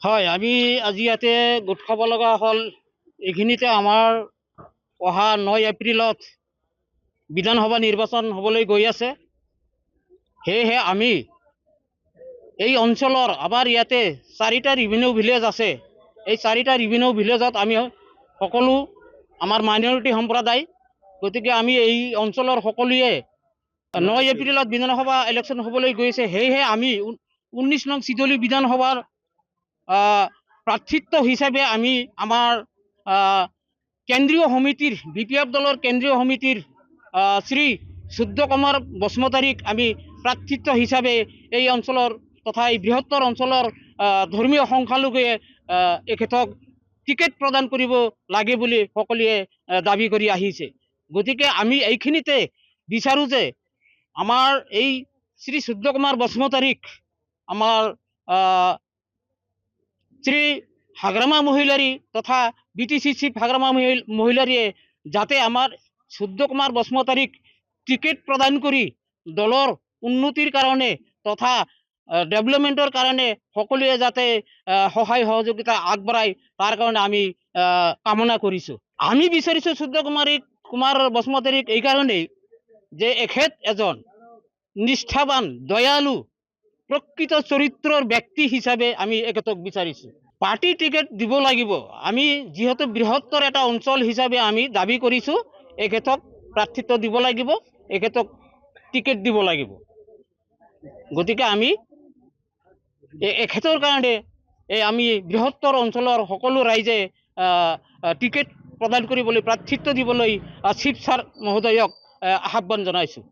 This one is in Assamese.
হয়, আমি আজি ইয়াতে গোট খাব লগা হ'ল। এইখিনিতে আমাৰ অহা ৯ এপ্ৰিলত বিধানসভা নিৰ্বাচন হ'বলৈ গৈ আছে। সেয়েহে আমি এই অঞ্চলৰ আমাৰ ইয়াতে 4টা ৰেভিনিউ ভিলেজ আছে। এই 4টা ৰেভিনিউ ভিলেজত আমি সকলো আমাৰ মাইনৰিটি সম্প্ৰদায়, গতিকে আমি এই অঞ্চলৰ সকলোৱে ৯ এপ্ৰিলত বিধানসভা ইলেকশ্যন হ'বলৈ গৈছে। সেয়েহে আমি 19 নং চিতলি বিধানসভাৰ প্ৰাৰ্থিত্ব হিচাপে আমি আমাৰ কেন্দ্ৰীয় সমিতিৰ BPF দলৰ কেন্দ্ৰীয় সমিতিৰ শ্ৰী সূৰ্য কুমাৰ বসুমতাৰীক আমি প্ৰাৰ্থিত্ব হিচাপে এই অঞ্চলৰ তথা এই বৃহত্তৰ অঞ্চলৰ ধৰ্মীয় সংখ্যালঘুৱে এখেতক টিকেট প্ৰদান কৰিব লাগে বুলি সকলোৱে দাবী কৰি আহিছে। গতিকে আমি এইখিনিতে বিচাৰোঁ যে আমাৰ এই শ্ৰী সূৰ্য কুমাৰ বসুমতাৰীক আমাৰ শ্ৰী হাগ্ৰামা মহিলাৰী তথা BTC চিফ হাগ্ৰামা মহিলাৰীয়ে যাতে আমাৰ সূৰ্য কুমাৰ বসুমতাৰীক টিকেট প্ৰদান কৰি দলৰ উন্নতিৰ কাৰণে তথা ডেভেলপমেণ্টৰ কাৰণে সকলোৱে যাতে সহায় সহযোগিতা আগবঢ়ায়, তাৰ কাৰণে আমি কামনা কৰিছোঁ। আমি বিচাৰিছোঁ সূৰ্য কুমাৰ বসুমতাৰীক এই কাৰণেই যে এখেত এজন নিষ্ঠাবান, দয়ালু, প্ৰকৃত চৰিত্ৰৰ ব্যক্তি হিচাপে আমি এখেতক বিচাৰিছোঁ। পাৰ্টি টিকেট দিব লাগিব। আমি যিহেতু বৃহত্তৰ এটা অঞ্চল হিচাপে আমি দাবী কৰিছোঁ, এখেতক প্ৰাৰ্থিত্ব দিব লাগিব, এখেতক টিকেট দিব লাগিব। গতিকে আমি এখেতৰ কাৰণে আমি বৃহত্তৰ অঞ্চলৰ সকলো ৰাইজে টিকেট প্ৰদান কৰিবলৈ, প্ৰাৰ্থিত্ব দিবলৈ চিফ ছাৰ মহোদয়ক আহ্বান জনাইছোঁ।